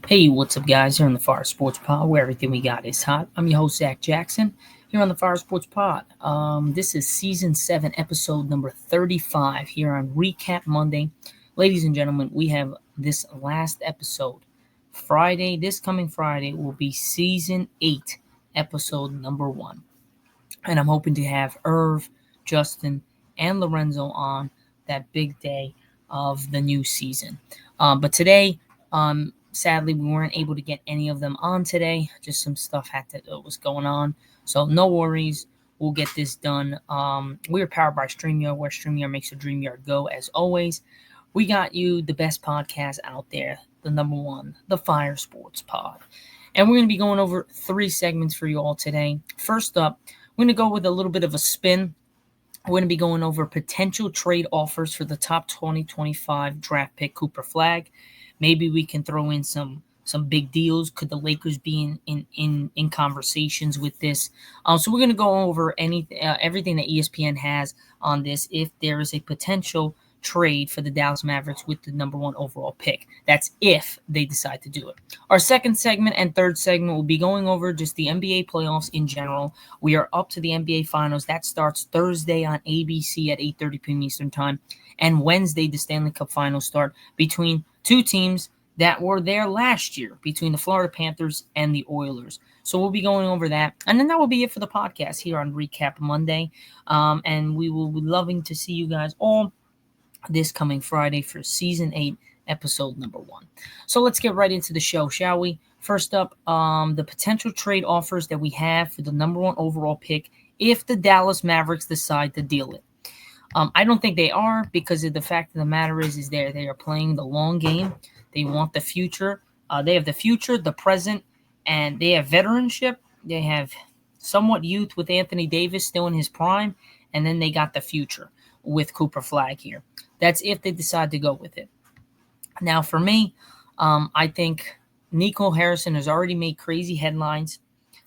Hey, what's up, guys? Here on the Fire Sports Pod, where everything we got is hot. I'm your host, Zach Jackson, here on the Fire Sports Pod. This is Season 7, Episode number 35, here on Recap Monday. Ladies and gentlemen, we have this last episode. This coming Friday, will be Season 8, Episode number 1. And I'm hoping to have Irv, Justin, and Lorenzo on that big day of the new season. But today, sadly, we weren't able to get any of them on today. Just some stuff was going on. So no worries. We'll get this done. We are powered by StreamYard, where StreamYard makes the dream yard go. As always, we got you the best podcast out there, the number one, the Fire Sports Pod. And we're going to be going over 3 segments for you all today. First up, we're going to go with a little bit of a spin. We're going to be going over potential trade offers for the top 2025 draft pick, Cooper Flagg. Maybe we can throw in some big deals. Could the Lakers be in conversations with this? So we're going to go over everything that ESPN has on this if there is a potential trade for the Dallas Mavericks with the number 1 overall pick. That's if they decide to do it. Our second segment and third segment will be going over just the NBA playoffs in general. We are up to the NBA Finals. That starts Thursday on ABC at 8:30 p.m. Eastern Time. And Wednesday, the Stanley Cup Finals start between 2 teams that were there last year, between the Florida Panthers and the Oilers. So we'll be going over that. And then that will be it for the podcast here on Recap Monday. And we will be loving to see you guys all this coming Friday for Season 8, Episode number 1. So let's get right into the show, shall we? First up, the potential trade offers that we have for the number 1 overall pick if the Dallas Mavericks decide to deal it. I don't think they are, because of the fact of the matter is they are playing the long game. They want the future. They have the future, the present, and they have veteranship. They have somewhat youth with Anthony Davis still in his prime, and then they got the future with Cooper Flagg here. That's if they decide to go with it. Now, for me, I think Nico Harrison has already made crazy headlines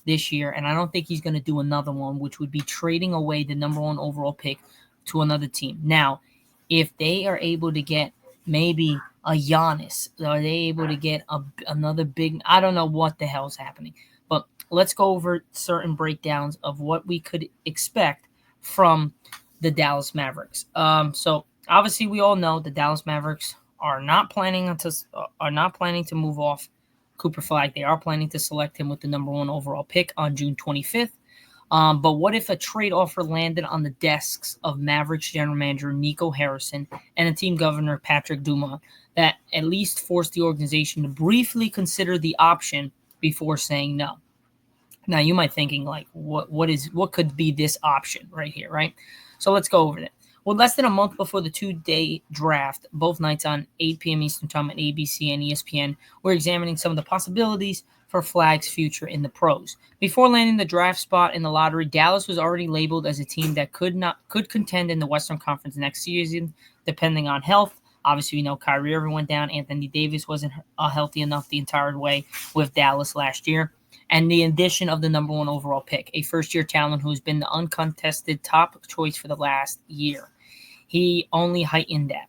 this year, and I don't think he's going to do another one, which would be trading away the number 1 overall pick to another team. Now, if they are able to get maybe a Giannis, are they able to get another big? I don't know what the hell's happening, but let's go over certain breakdowns of what we could expect from the Dallas Mavericks. So obviously, we all know the Dallas Mavericks are not planning to move off Cooper Flagg. They are planning to select him with the number 1 overall pick on June 25th. But what if a trade offer landed on the desks of Mavericks general manager Nico Harrison and the team governor Patrick Dumont that at least forced the organization to briefly consider the option before saying no? Now you might be thinking, like, what could be this option right here, right? So let's go over it. Well, less than a month before the 2-day draft, both nights on 8 p.m. Eastern Time on ABC and ESPN, we're examining some of the possibilities for Flagg's future in the pros. Before landing the draft spot in the lottery, Dallas was already labeled as a team that could contend in the Western Conference next season, depending on health. Obviously, we know Kyrie Irving went down. Anthony Davis wasn't healthy enough the entire way with Dallas last year. And the addition of the number 1 overall pick, a first-year talent who has been the uncontested top choice for the last year. He only heightened that.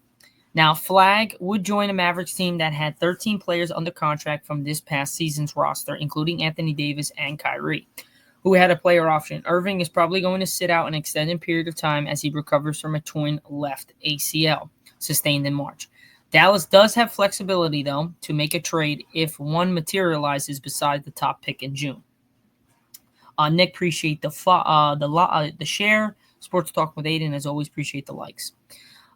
Now, Flagg would join a Mavericks team that had 13 players under contract from this past season's roster, including Anthony Davis and Kyrie, who had a player option. Irving is probably going to sit out an extended period of time as he recovers from a torn left ACL sustained in March. Dallas does have flexibility, though, to make a trade if one materializes beside the top pick in June. Nick, appreciate the share. Sports Talk with Aiden, as always, appreciate the likes.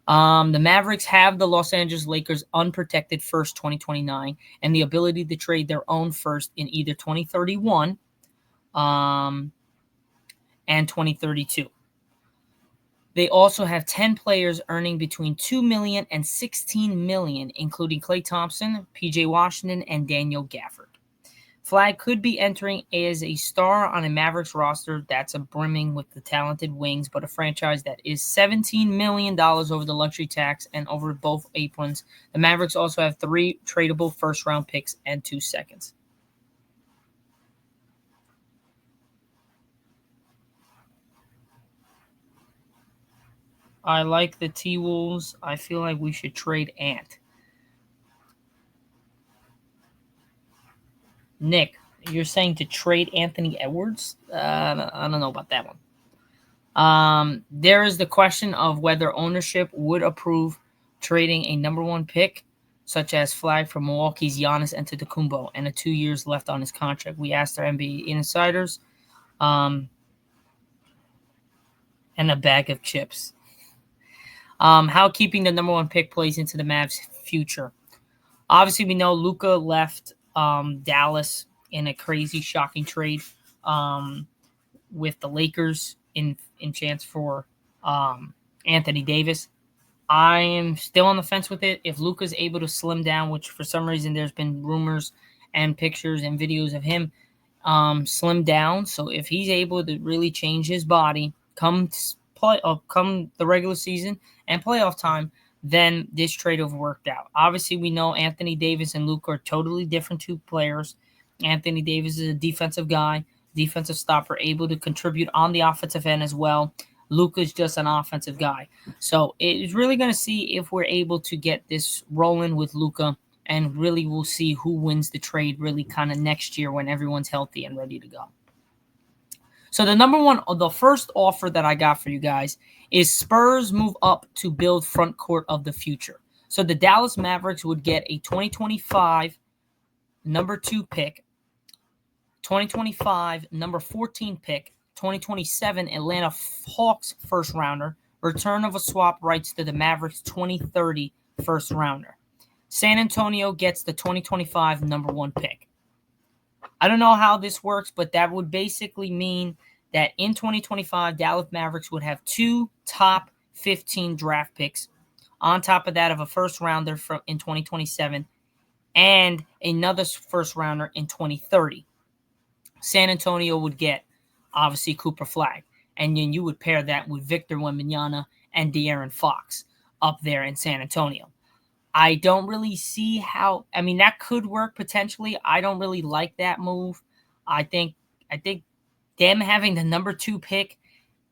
The Mavericks have the Los Angeles Lakers unprotected first 2029 and the ability to trade their own first in either 2031 and 2032. They also have 10 players earning between $2 million and $16 million, including Klay Thompson, PJ Washington, and Daniel Gafford. Flagg could be entering as a star on a Mavericks roster that's brimming with the talented wings, but a franchise that is $17 million over the luxury tax and over both aprons. The Mavericks also have 3 tradable first-round picks and 2 seconds. I like the T-Wolves. I feel like we should trade Ant. Nick, you're saying to trade Anthony Edwards? I don't know about that one. There is the question of whether ownership would approve trading a number one pick, such as Flagg for Milwaukee's Giannis Antetokounmpo, and 2 years left on his contract. We asked our NBA insiders, and a bag of chips. How keeping the number one pick plays into the Mavs' future. Obviously, we know Luka left Dallas in a crazy, shocking trade with the Lakers in chance for Anthony Davis. I am still on the fence with it. If Luka's able to slim down, which for some reason there's been rumors and pictures and videos of him slim down. So if he's able to really change his body come the regular season and playoff time, then this trade will have worked out. Obviously, we know Anthony Davis and Luka are totally different two players. Anthony Davis is a defensive guy, defensive stopper, able to contribute on the offensive end as well. Luka's just an offensive guy. So it's really going to see if we're able to get this rolling with Luka, and really we'll see who wins the trade really kind of next year when everyone's healthy and ready to go. So the first offer that I got for you guys is Spurs move up to build front court of the future. So the Dallas Mavericks would get a 2025 number 2 pick, 2025 number 14 pick, 2027 Atlanta Hawks first rounder, return of a swap rights to the Mavericks 2030 first rounder. San Antonio gets the 2025 number 1 pick. I don't know how this works, but that would basically mean that in 2025, Dallas Mavericks would have 2 top 15 draft picks on top of that of a first rounder in 2027 and another first rounder in 2030. San Antonio would get, obviously, Cooper Flagg. And then you would pair that with Victor Wembanyama and De'Aaron Fox up there in San Antonio. I don't really see how. I mean, that could work potentially. I don't really like that move. I think them having the number 2 pick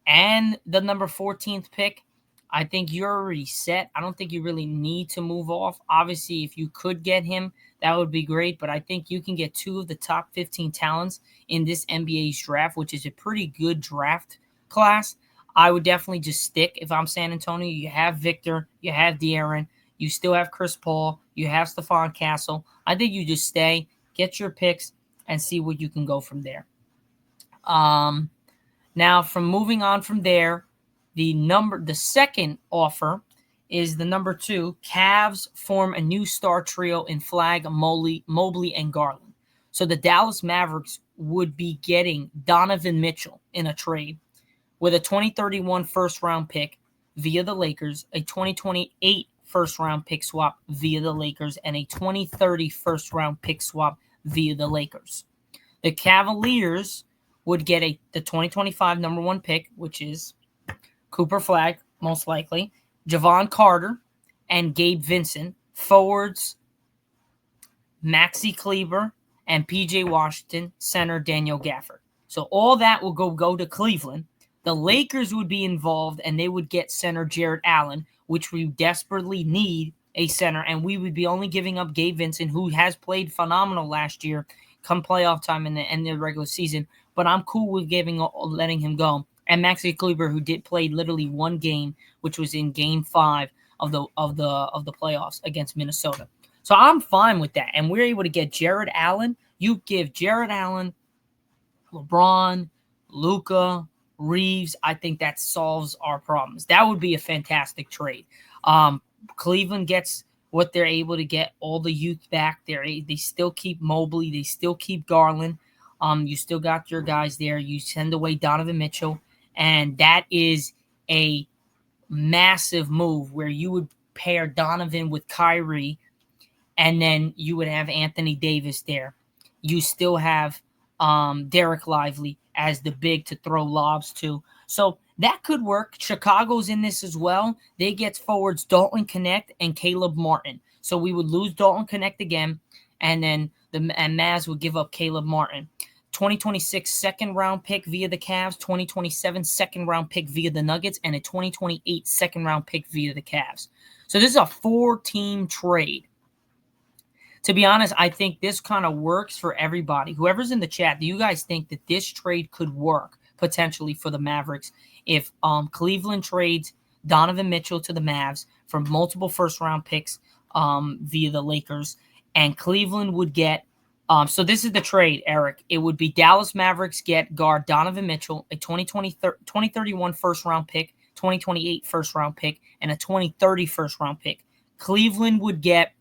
and the number 14th pick, I think you're already set. I don't think you really need to move off. Obviously, if you could get him, that would be great. But I think you can get 2 of the top 15 talents in this NBA's draft, which is a pretty good draft class. I would definitely just stick. If I'm San Antonio, you have Victor, you have De'Aaron, you still have Chris Paul, you have Stephon Castle. I think you just stay, get your picks, and see what you can go from there. Now, from moving on from there, the second offer is the number 2. Cavs form a new star trio in Flagg, Mobley, and Garland. So the Dallas Mavericks would be getting Donovan Mitchell in a trade with a 2031 first-round pick via the Lakers, a 2028 first-round pick swap via the Lakers, and a 2030 first-round pick swap via the Lakers. The Cavaliers would get the 2025 number 1 pick, which is Cooper Flagg, most likely, Javon Carter, and Gabe Vincent, forwards Maxi Kleber, and PJ Washington, center Daniel Gafford. So all that will go to Cleveland. The Lakers would be involved, and they would get center Jarrett Allen, which we desperately need a center, and we would be only giving up Gabe Vincent, who has played phenomenal last year, come playoff time in the end of the regular season. But I'm cool with letting him go. And Maxi Kleber, who did play literally 1 game, which was in Game 5 of the playoffs against Minnesota. So I'm fine with that. And we're able to get Jarrett Allen. You give Jarrett Allen, LeBron, Luka, Reeves. I think that solves our problems. That would be a fantastic trade. Cleveland gets what they're able to get, all the youth back there. They still keep Mobley. They still keep Garland. You still got your guys there. You send away Donovan Mitchell. And that is a massive move where you would pair Donovan with Kyrie, and then you would have Anthony Davis there. You still have Derek Lively as the big to throw lobs to. So that could work. Chicago's in this as well. They get forwards Dalton Connect and Caleb Martin. So we would lose Dalton Connect again, and then and Mavs would give up Caleb Martin. 2026 second-round pick via the Cavs, 2027 second-round pick via the Nuggets, and a 2028 second-round pick via the Cavs. So this is a 4-team trade. To be honest, I think this kind of works for everybody. Whoever's in the chat, do you guys think that this trade could work potentially for the Mavericks if Cleveland trades Donovan Mitchell to the Mavs for multiple first-round picks via the Lakers, and Cleveland would get so this is the trade, Eric. It would be Dallas Mavericks get guard Donovan Mitchell, a 2031 first-round pick, 2028 first-round pick, and a 2030 first-round pick. Cleveland would get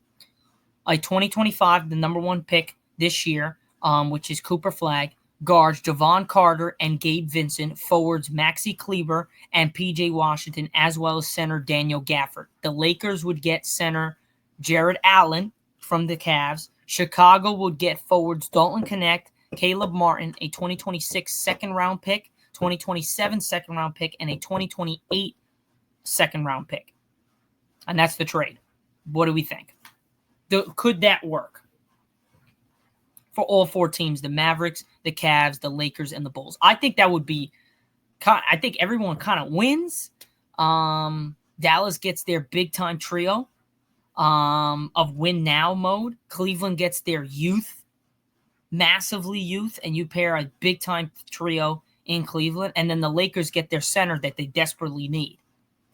a 2025, the number one pick this year, which is Cooper Flagg, guards Javon Carter and Gabe Vincent, forwards Maxi Kleber and PJ Washington, as well as center Daniel Gafford. The Lakers would get center Jared Allen from the Cavs. Chicago would get forwards Dalton Knecht, Caleb Martin, a 2026 second-round pick, 2027 second-round pick, and a 2028 second-round pick. And that's the trade. What do we think? Could that work for all four teams, the Mavericks, the Cavs, the Lakers, and the Bulls? I think that would be – I think everyone kind of wins. Dallas gets their big-time trio of win-now mode. Cleveland gets their youth, massively youth, and you pair a big-time trio in Cleveland. And then the Lakers get their center that they desperately need.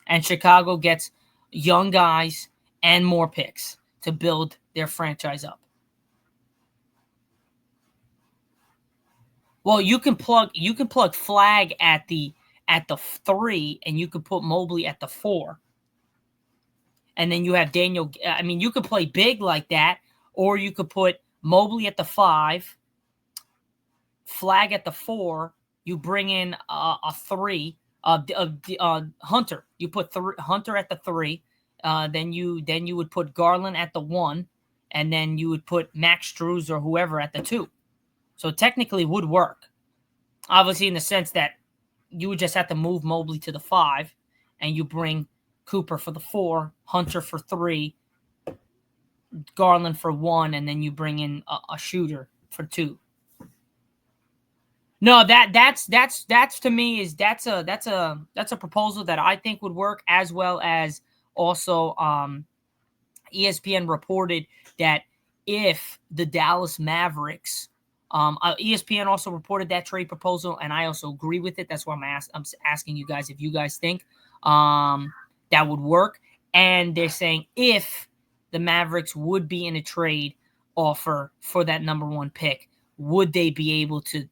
And Chicago gets young guys and more picks to build their franchise up. Well, you can plug Flagg at the 3, and you could put Mobley at the 4. And then you have Daniel. I mean, you could play big like that, or you could put Mobley at the 5, Flagg at the 4. You bring in a 3, Hunter. You put Hunter at the 3. Then you would put Garland at the 1, and then you would put Max Strus or whoever at the 2. So technically would work. Obviously in the sense that you would just have to move Mobley to the 5, and you bring Cooper for the 4, Hunter for 3, Garland for 1, and then you bring in a shooter for 2. No, that's to me is that's a proposal that I think would work, as well as also ESPN reported that if the Dallas Mavericks ESPN also reported that trade proposal, and I also agree with it. That's why I'm asking you guys if you guys think that would work. And they're saying if the Mavericks would be in a trade offer for that number 1 pick, would they be able to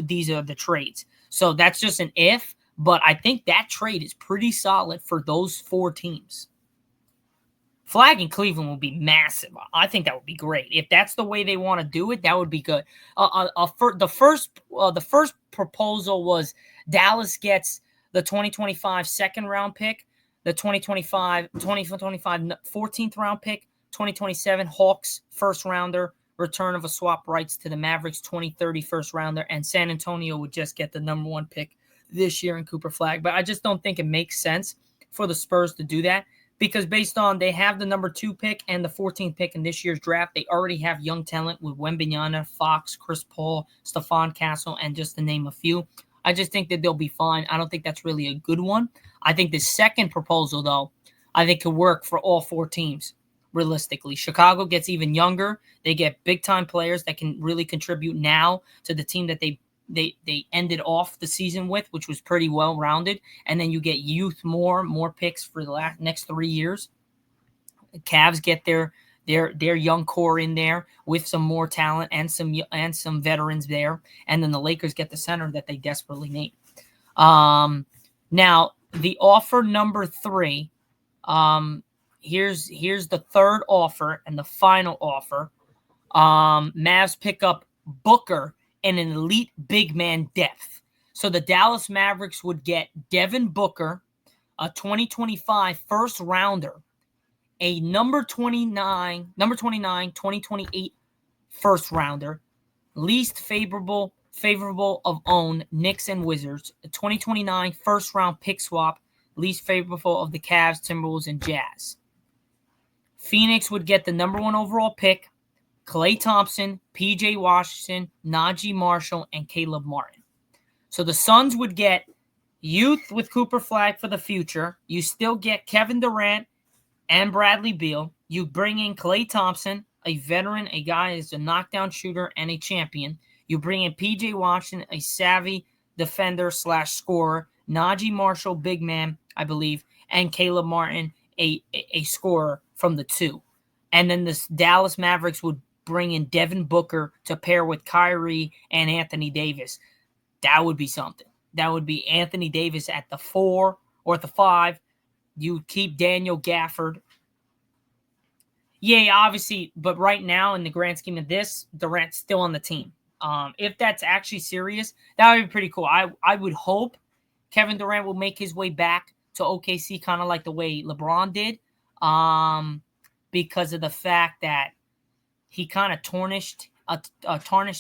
these are the trades. So that's just an if, but I think that trade is pretty solid for those 4 teams. Flagg in Cleveland will be massive. I think that would be great. If that's the way they want to do it, that would be good. The first proposal was Dallas gets the 2025 second-round pick, the 2025 14th round pick, 2027 Hawks first-rounder, return of a swap rights to the Mavericks 2030 first-rounder, and San Antonio would just get the number 1 pick this year in Cooper Flagg. But I just don't think it makes sense for the Spurs to do that. Because based on they have the number 2 pick and the 14th pick in this year's draft, they already have young talent with Wembanyama, Fox, Chris Paul, Stephon Castle, and just to name a few. I just think that they'll be fine. I don't think that's really a good one. I think the second proposal, though, I think could work for all 4 teams, realistically. Chicago gets even younger. They get big-time players that can really contribute now to the team that they ended off the season with, which was pretty well-rounded. And then you get youth more picks for the next 3 years. The Cavs get their young core in there with some more talent and some veterans there. And then the Lakers get the center that they desperately need. Now, the offer number 3, here's the third offer and the final offer. Mavs pick up Booker and an elite big man depth. So the Dallas Mavericks would get Devin Booker, a 2025 first rounder, a number 29, 2028 first rounder, least favorable of own Knicks and Wizards, a 2029 first round pick swap, least favorable of the Cavs, Timberwolves, and Jazz. Phoenix would get the number 1 overall pick, Klay Thompson, PJ Washington, Najee Marshall, and Caleb Martin. So the Suns would get youth with Cooper Flagg for the future. You still get Kevin Durant and Bradley Beal. You bring in Klay Thompson, a veteran, a guy is a knockdown shooter and a champion. You bring in P.J. Washington, a savvy defender / scorer. Najee Marshall, big man, I believe, and Caleb Martin, a scorer from the two. And then the Dallas Mavericks would bring in Devin Booker to pair with Kyrie and Anthony Davis. That would be something. That would be Anthony Davis at the 4 or at the 5. You keep Daniel Gafford. Yeah, obviously, but right now in the grand scheme of this, Durant's still on the team. If that's actually serious, that would be pretty cool. I would hope Kevin Durant will make his way back to OKC, kind of like the way LeBron did, because of the fact that he kind of tarnished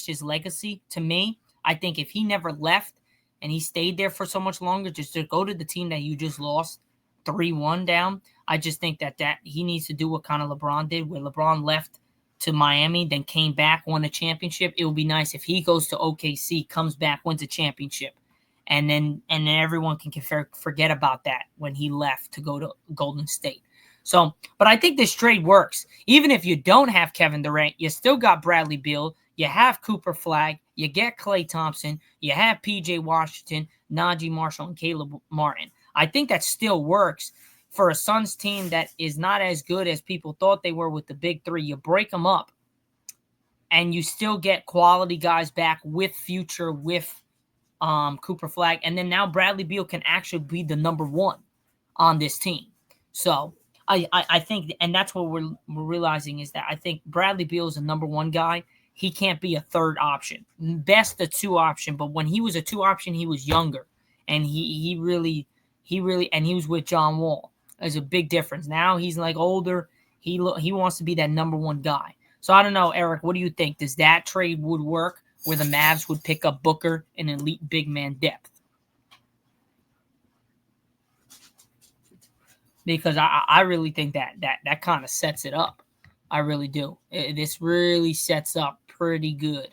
his legacy. To me, I think if he never left and he stayed there for so much longer, just to go to the team that you just lost 3-1 down, I just think that he needs to do what kind of LeBron did, where LeBron left to Miami, then came back, won a championship. It would be nice if he goes to OKC, comes back, wins a championship, and then everyone can forget about that when he left to go to Golden State. So, but I think this trade works. Even if you don't have Kevin Durant, you still got Bradley Beal, you have Cooper Flagg, you get Klay Thompson, you have P.J. Washington, Najee Marshall, and Caleb Martin. I think that still works for a Suns team that is not as good as people thought they were with the big three. You break them up, and you still get quality guys back with future, with Cooper Flagg. And then now Bradley Beal can actually be the number one on this team. So I think, and that's what we're realizing, is that I think Bradley Beal is a number one guy. He can't be a third option. Best a 2 option, but when he was a 2 option, he was younger, and he really, and he was with John Wall. There's a big difference. Now he's like older. He wants to be that number one guy. So I don't know, Eric, what do you think? Does that trade would work where the Mavs would pick up Booker in elite big man depth? Because I really think that kind of sets it up. I really do. This really sets up pretty good.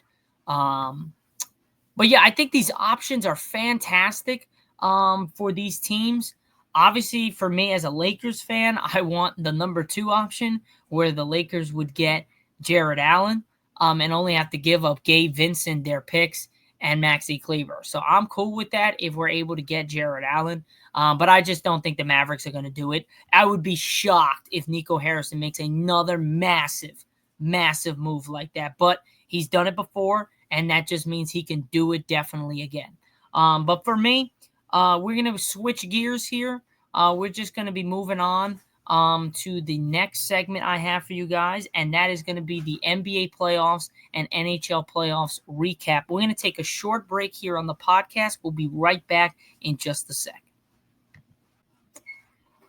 But yeah, I think these options are fantastic for these teams. Obviously, for me as a Lakers fan, I want the number 2 option where the Lakers would get Jared Allen and only have to give up Gabe Vincent, their picks, and Maxi Kleber. So I'm cool with that if we're able to get Jared Allen. But I just don't think the Mavericks are going to do it. I would be shocked if Nico Harrison makes another massive move like that. But he's done it before, and that just means he can do it definitely again. But for me, we're going to switch gears here. We're just going to be moving on to the next segment I have for you guys, and that is going to be the NBA playoffs and NHL playoffs recap. We're going to take a short break here on the podcast. We'll be right back in just a sec.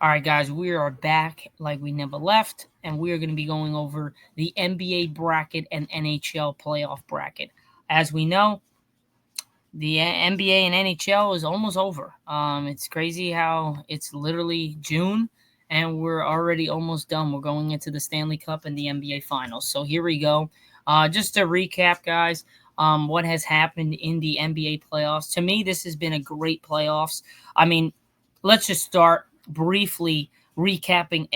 All right, guys, we are back like we never left, and we are going to be going over the NBA bracket and NHL playoff bracket. As we know, the NBA and NHL is almost over. It's crazy how it's literally June, and we're already almost done. We're going into the Stanley Cup and the NBA Finals. So here we go. Just to recap, guys, what has happened in the NBA playoffs. To me, this has been a great playoffs. I mean, let's just start briefly recapping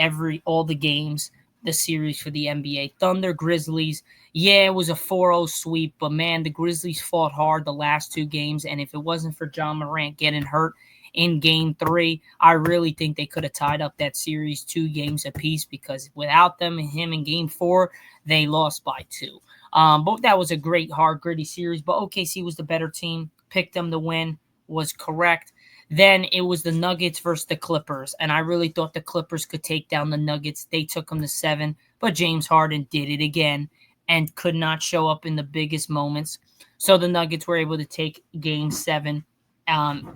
all the games, the series for the NBA. Thunder, Grizzlies. Yeah, it was a 4-0 sweep, but man, the Grizzlies fought hard the last 2 games, and if it wasn't for John Morant getting hurt in Game 3, I really think they could have tied up that series 2 games apiece, because without them and him in Game 4, they lost by 2. But that was a great, hard, gritty series, but OKC was the better team, picked them to win, was correct. Then it was the Nuggets versus the Clippers, and I really thought the Clippers could take down the Nuggets. They took them to 7, but James Harden did it again and could not show up in the biggest moments. So the Nuggets were able to take Game 7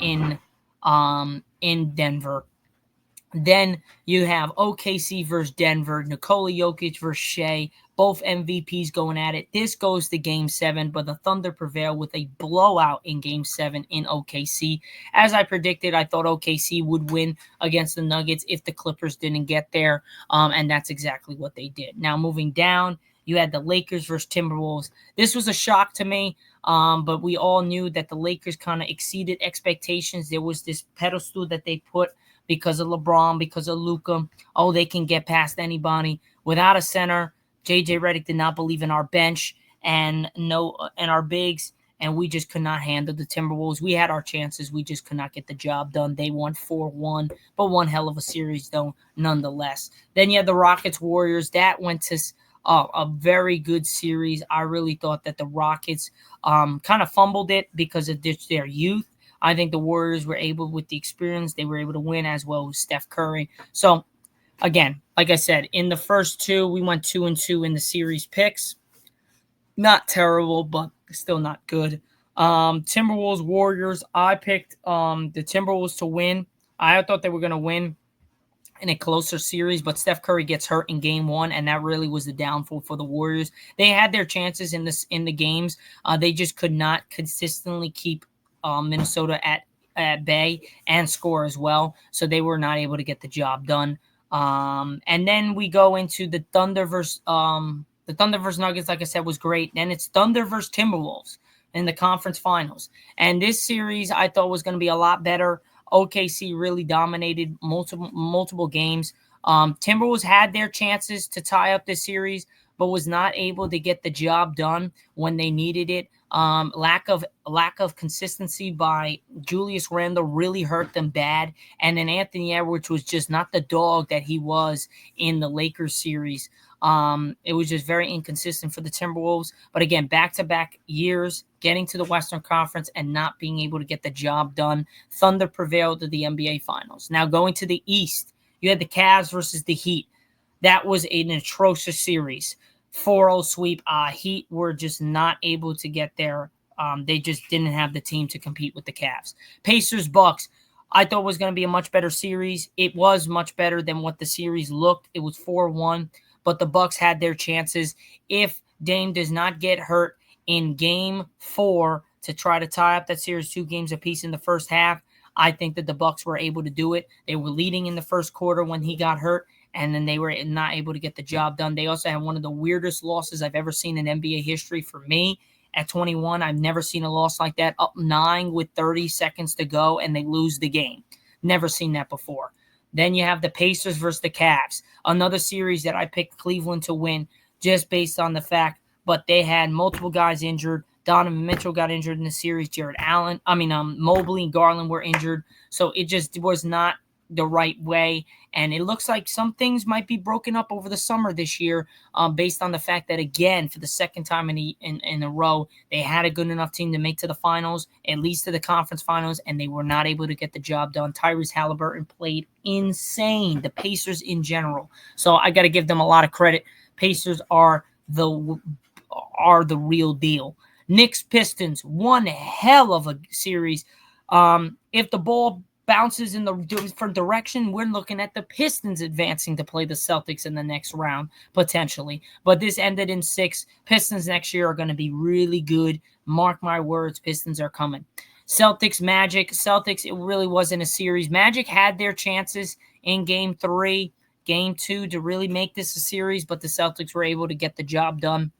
in Denver. Then you have OKC versus Denver, Nikola Jokic versus Shea, both MVPs going at it. This goes to Game 7, but the Thunder prevail with a blowout in Game 7 in OKC. As I predicted, I thought OKC would win against the Nuggets if the Clippers didn't get there, and that's exactly what they did. Now, moving down, you had the Lakers versus Timberwolves. This was a shock to me, but we all knew that the Lakers kind of exceeded expectations. There was this pedestal that they put because of LeBron, because of Luka. Oh, they can get past anybody. Without a center, JJ Redick did not believe in our bench and our bigs, and we just could not handle the Timberwolves. We had our chances. We just could not get the job done. They won 4-1, but one hell of a series, though, nonetheless. Then you had the Rockets-Warriors. That went to a very good series. I really thought that the Rockets kind of fumbled it because of their youth. I think the Warriors were able, with the experience, they were able to win, as well as Steph Curry. So, again, like I said, in the first two, we went 2-2 in the series picks. Not terrible, but still not good. Timberwolves, Warriors. I picked the Timberwolves to win. I thought they were going to win in a closer series, but Steph Curry gets hurt in game one, and that really was the downfall for the Warriors. They had their chances in the games. They just could not consistently keep Minnesota at bay and score as well, so they were not able to get the job done. And then we go into the Thunder versus Nuggets. Like I said, was great. Then it's Thunder versus Timberwolves in the conference finals, and this series I thought was going to be a lot better. OKC really dominated multiple games. Timberwolves had their chances to tie up this series, but was not able to get the job done when they needed it. Lack of consistency by Julius Randle really hurt them bad, and then Anthony Edwards was just not the dog that he was in the Lakers series. It was just very inconsistent for the Timberwolves. But again, back-to-back years, getting to the Western Conference and not being able to get the job done. Thunder prevailed to the NBA Finals. Now going to the East, you had the Cavs versus the Heat. That was an atrocious series. 4-0 sweep. Heat were just not able to get there. They just didn't have the team to compete with the Cavs. Pacers, Bucks. I thought was going to be a much better series. It was much better than what the series looked. It was 4-1. But the Bucks had their chances. If Dame does not get hurt in game 4 to try to tie up that series 2 games apiece in the first half, I think that the Bucks were able to do it. They were leading in the first quarter when he got hurt, and then they were not able to get the job done. They also had one of the weirdest losses I've ever seen in NBA history for me. At 21, I've never seen a loss like that. Up 9 with 30 seconds to go, and they lose the game. Never seen that before. Then you have the Pacers versus the Cavs. Another series that I picked Cleveland to win just based on the fact, but they had multiple guys injured. Donovan Mitchell got injured in the series. Mobley and Garland were injured. So it just was not the right way. And it looks like some things might be broken up over the summer this year based on the fact that, again, for the second time in a row, they had a good enough team to make to the finals, at least to the conference finals, and they were not able to get the job done. Tyrese Halliburton played insane, the Pacers in general. So I got to give them a lot of credit. Pacers are the real deal. Knicks, Pistons, one hell of a series. If the ball bounces in the different direction, we're looking at the Pistons advancing to play the Celtics in the next round, potentially. But this ended in 6. Pistons next year are going to be really good. Mark my words, Pistons are coming. Celtics, Magic. Celtics, it really wasn't a series. Magic had their chances in Game 3, Game 2 to really make this a series, but the Celtics were able to get the job done.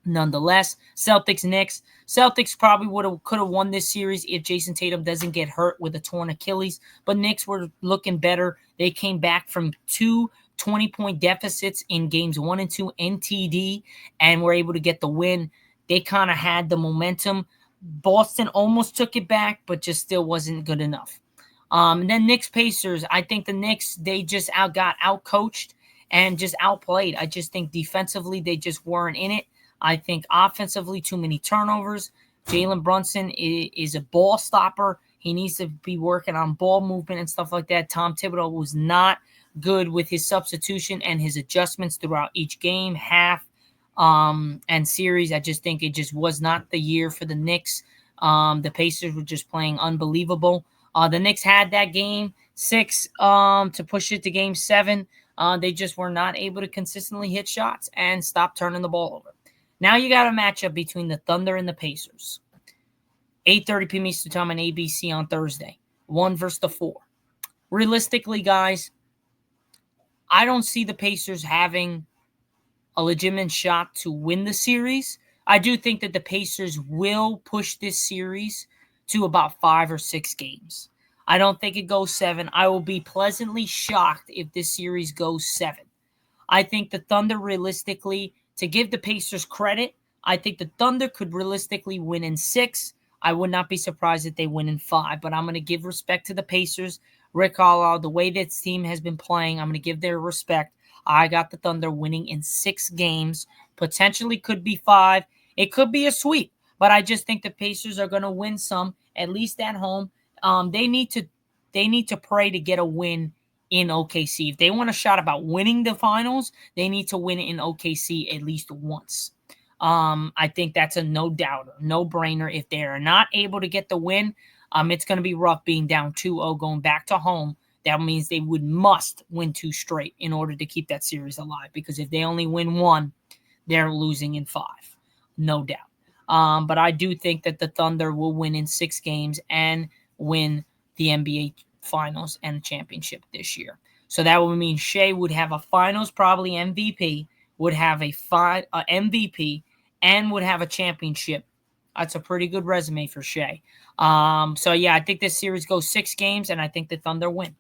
Nonetheless, Celtics, Knicks. Celtics probably could have won this series if Jason Tatum doesn't get hurt with a torn Achilles. But Knicks were looking better. They came back from 2 20-point deficits in games 1 and 2 NTD and were able to get the win. They kind of had the momentum. Boston almost took it back, but just still wasn't good enough. And then Knicks, Pacers. I think the Knicks, they just got out-coached and just outplayed. I just think defensively they just weren't in it. I think offensively, too many turnovers. Jalen Brunson is a ball stopper. He needs to be working on ball movement and stuff like that. Tom Thibodeau was not good with his substitution and his adjustments throughout each game, half, and series. I just think it just was not the year for the Knicks. The Pacers were just playing unbelievable. The Knicks had that game 6 to push it to game 7. They just were not able to consistently hit shots and stop turning the ball over. Now you got a matchup between the Thunder and the Pacers. 8:30 p.m. Eastern Time on ABC on Thursday. 1 versus the 4. Realistically, guys, I don't see the Pacers having a legitimate shot to win the series. I do think that the Pacers will push this series to about 5 or 6 games. I don't think it goes 7. I will be pleasantly shocked if this series goes 7. I think the Thunder, realistically, to give the Pacers credit, I think the Thunder could realistically win in 6. I would not be surprised if they win in 5, but I'm going to give respect to the Pacers. Rick Carlisle, the way this team has been playing, I'm going to give their respect. I got the Thunder winning in 6 games. Potentially could be 5. It could be a sweep, but I just think the Pacers are going to win some, at least at home. They need to pray to get a win in OKC. If they want a shot about winning the finals, they need to win it in OKC at least once. I think that's a no-doubter, no-brainer. If they are not able to get the win, it's going to be rough being down 2-0 going back to home. That means they must win 2 straight in order to keep that series alive, because if they only win 1, they're losing in 5, no doubt. But I do think that the Thunder will win in 6 games and win the NBA Finals and championship this year. So that would mean Shea would have a Finals probably MVP, would have a MVP, and would have a championship. That's a pretty good resume for Shea. So yeah, I think this series goes 6 games, and I think the Thunder win.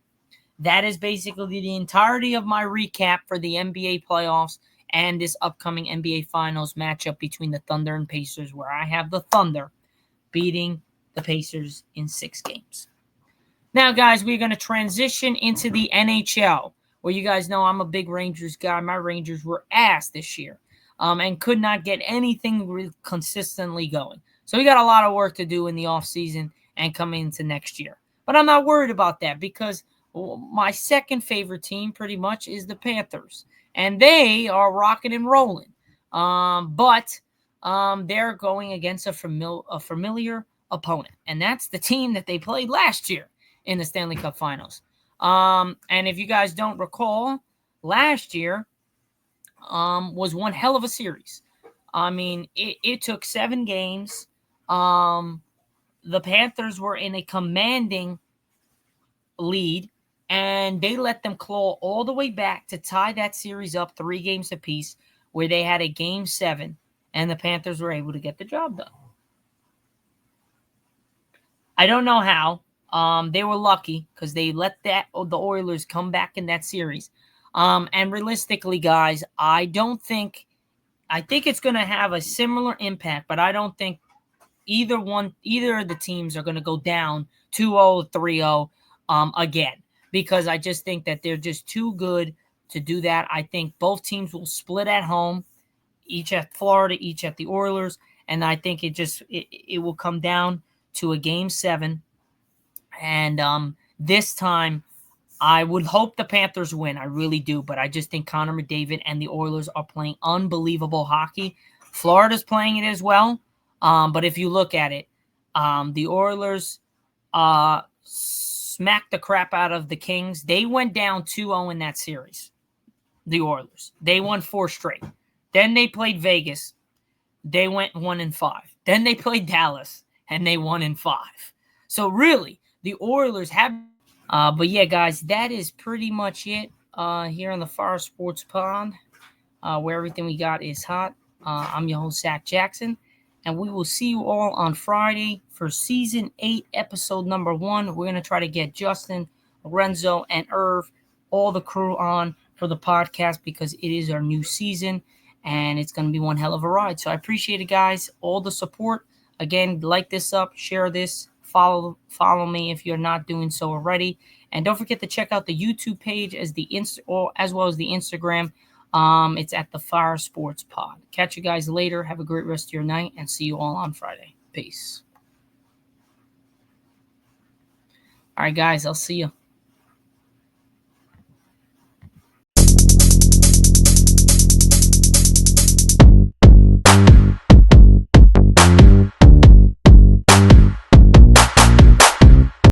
That is basically the entirety of my recap for the NBA playoffs and this upcoming NBA Finals matchup between the Thunder and Pacers, where I have the Thunder beating the Pacers in 6 games. Now, guys, we're going to transition into the NHL, where you guys know I'm a big Rangers guy. My Rangers were ass this year and could not get anything consistently going. So we got a lot of work to do in the offseason and coming into next year. But I'm not worried about that, because my second favorite team pretty much is the Panthers. And they are rocking and rolling. But they're going against a familiar opponent. And that's the team that they played last year in the Stanley Cup Finals. And if you guys don't recall, last year was one hell of a series. I mean, it took 7 games. The Panthers were in a commanding lead, and they let them claw all the way back to tie that series up 3 games apiece, where they had a Game 7, and the Panthers were able to get the job done. I don't know how. They were lucky because they let the Oilers come back in that series. And realistically, guys, I think it's going to have a similar impact, but I don't think either of the teams are going to go down 2-0, 3-0 again, because I just think that they're just too good to do that. I think both teams will split at home, each at Florida, each at the Oilers, and I think it will come down to a Game 7. And this time, I would hope the Panthers win. I really do. But I just think Connor McDavid and the Oilers are playing unbelievable hockey. Florida's playing it as well. But if you look at it, the Oilers smacked the crap out of the Kings. They went down 2-0 in that series, the Oilers. They won 4 straight. Then they played Vegas. They went 1-5. Then they played Dallas, and they won 5. So really, the Oilers have... but yeah, guys, that is pretty much it here on the Fire Sports Pond, where everything we got is hot. I'm your host, Zack Jackson, and we will see you all on Friday for Season 8, Episode number 1. We're going to try to get Justin, Lorenzo, and Irv, all the crew on for the podcast, because it is our new season, and it's going to be one hell of a ride. So I appreciate it, guys, all the support. Again, like this up, share this. Follow me if you're not doing so already, and don't forget to check out the YouTube page as well as the Instagram. It's at the Fire Sports Pod. Catch you guys later. Have a great rest of your night, and see you all on Friday. Peace. All right, guys, I'll see you.